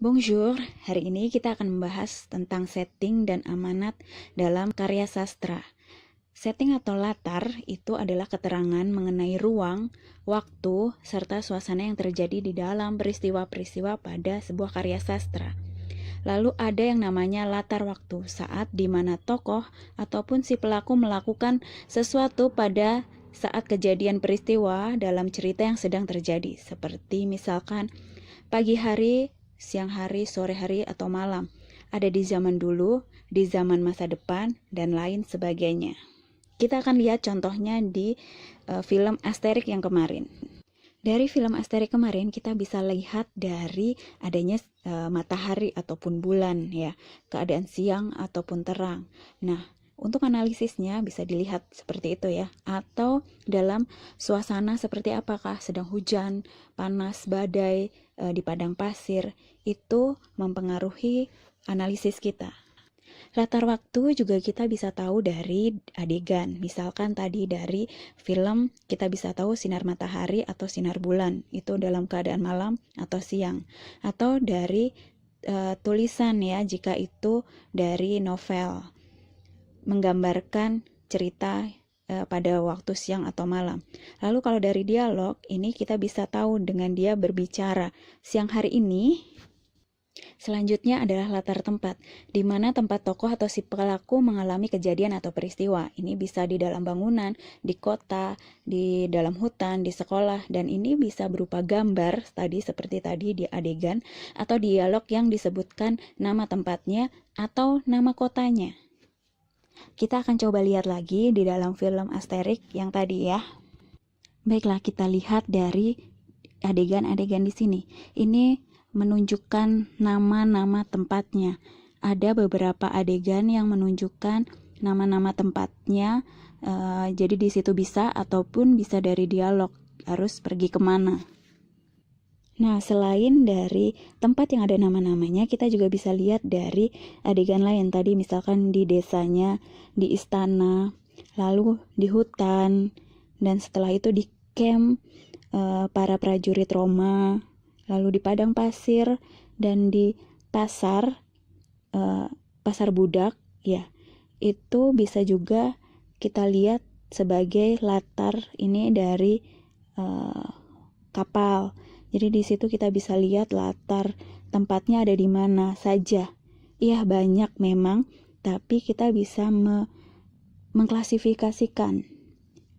Bonjour, hari ini kita akan membahas tentang setting dan amanat dalam karya sastra. Setting atau latar itu adalah keterangan mengenai ruang, waktu, serta suasana yang terjadi di dalam peristiwa-peristiwa pada sebuah karya sastra. Lalu ada yang namanya latar waktu, saat di mana tokoh ataupun si pelaku melakukan sesuatu pada saat kejadian peristiwa dalam cerita yang sedang terjadi, seperti misalkan pagi hari, siang hari, sore hari, atau malam. Ada di zaman dulu, di zaman masa depan, dan lain sebagainya. Kita akan lihat contohnya di film Asterix yang kemarin. Dari film Asterix kemarin kita bisa lihat dari adanya matahari ataupun bulan ya, keadaan siang ataupun terang. Nah, untuk analisisnya bisa dilihat seperti itu ya, atau dalam suasana seperti apakah sedang hujan, panas, badai di padang pasir, itu mempengaruhi analisis kita. Latar waktu juga kita bisa tahu dari adegan. Misalkan tadi dari film kita bisa tahu sinar matahari atau sinar bulan itu dalam keadaan malam atau siang. Atau dari tulisan ya, jika itu dari novel menggambarkan cerita pada waktu siang atau malam. Lalu kalau dari dialog ini kita bisa tahu dengan dia berbicara siang hari ini. Selanjutnya adalah latar tempat, di mana tempat tokoh atau si pelaku mengalami kejadian atau peristiwa. Ini bisa di dalam bangunan, di kota, di dalam hutan, di sekolah, dan ini bisa berupa gambar, seperti tadi di adegan, atau dialog yang disebutkan nama tempatnya atau nama kotanya. Kita akan coba lihat lagi di dalam film Asterix yang tadi ya. Baiklah, kita lihat dari adegan-adegan di sini. Ini menunjukkan nama-nama tempatnya. Ada beberapa adegan yang menunjukkan nama-nama tempatnya. Jadi di situ bisa ataupun bisa dari dialog, harus pergi kemana. Nah, selain dari tempat yang ada nama-namanya, kita juga bisa lihat dari adegan lain. Tadi misalkan di desanya, di istana, lalu di hutan, dan setelah itu di camp para prajurit Roma, lalu di padang pasir, dan di pasar, pasar budak, ya, itu bisa juga kita lihat sebagai latar ini dari kapal. Jadi di situ kita bisa lihat latar tempatnya ada di mana saja. Iya, banyak memang, tapi kita bisa mengklasifikasikan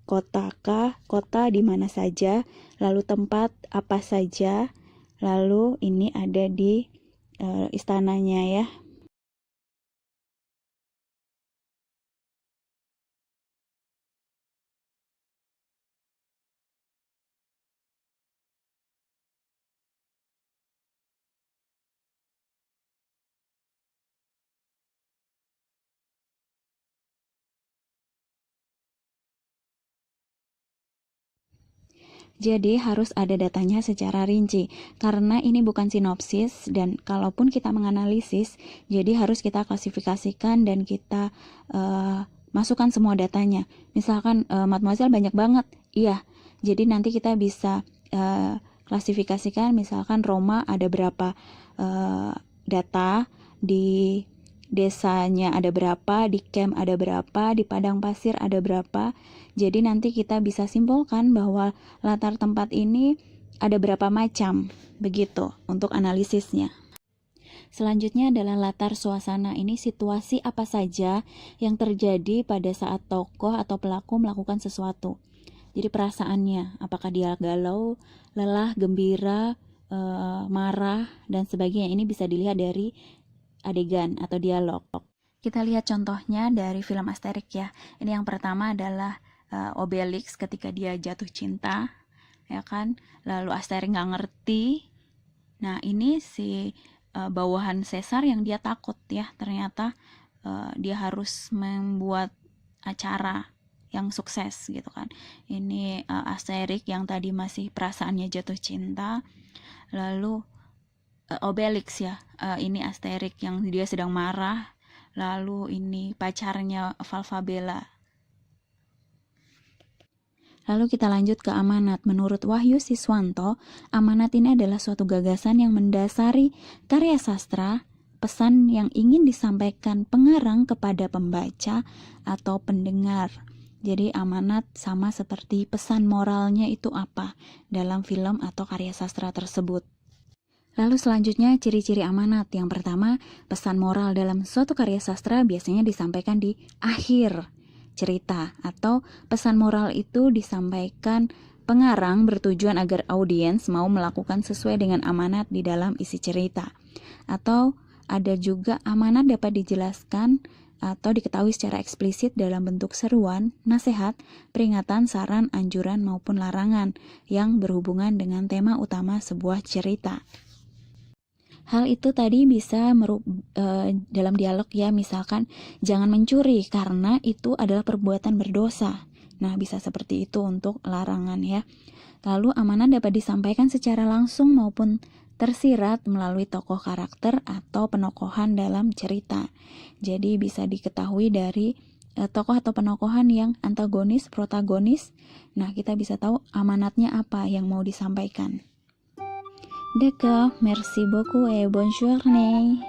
kota di mana saja, lalu tempat apa saja, lalu ini ada di istananya ya. Jadi harus ada datanya secara rinci, karena ini bukan sinopsis, dan kalaupun kita menganalisis, jadi harus kita klasifikasikan dan kita masukkan semua datanya. Misalkan Mademoiselle banyak banget, iya, jadi nanti kita bisa klasifikasikan, misalkan Roma ada berapa data, di desanya ada berapa, di camp ada berapa, di padang pasir ada berapa. Jadi nanti kita bisa simpulkan bahwa latar tempat ini ada berapa macam, begitu untuk analisisnya. Selanjutnya adalah latar suasana. Ini situasi apa saja yang terjadi pada saat tokoh atau pelaku melakukan sesuatu. Jadi perasaannya, apakah dia galau, lelah, gembira, marah, dan sebagainya. Ini bisa dilihat dari adegan atau dialog. Kita lihat contohnya dari film Asterix ya. Ini yang pertama adalah Obelix ketika dia jatuh cinta, ya kan? Lalu Asterix nggak ngerti. Nah, ini si bawahan Caesar yang dia takut ya. Ternyata dia harus membuat acara yang sukses gitu kan. Ini Asterix yang tadi masih perasaannya jatuh cinta. Lalu Obelix ya, ini Asterix yang dia sedang marah. Lalu ini pacarnya Falfabella. Lalu kita lanjut ke amanat. Menurut Wahyu Siswanto, amanat ini adalah suatu gagasan yang mendasari karya sastra, pesan yang ingin disampaikan pengarang kepada pembaca atau pendengar. Jadi amanat sama seperti pesan moralnya itu apa dalam film atau karya sastra tersebut. Lalu selanjutnya ciri-ciri amanat. Yang pertama, pesan moral dalam suatu karya sastra biasanya disampaikan di akhir cerita, atau pesan moral itu disampaikan pengarang bertujuan agar audiens mau melakukan sesuai dengan amanat di dalam isi cerita. Atau ada juga amanat dapat dijelaskan atau diketahui secara eksplisit dalam bentuk seruan, nasihat, peringatan, saran, anjuran maupun larangan yang berhubungan dengan tema utama sebuah cerita. Hal itu tadi bisa dalam dialog ya, misalkan jangan mencuri karena itu adalah perbuatan berdosa. Nah, bisa seperti itu untuk larangan ya. Lalu amanat dapat disampaikan secara langsung maupun tersirat melalui tokoh karakter atau penokohan dalam cerita. Jadi bisa diketahui dari tokoh atau penokohan yang antagonis, protagonis. Nah, kita bisa tahu amanatnya apa yang mau disampaikan. D'accord, merci beaucoup et bonne journée.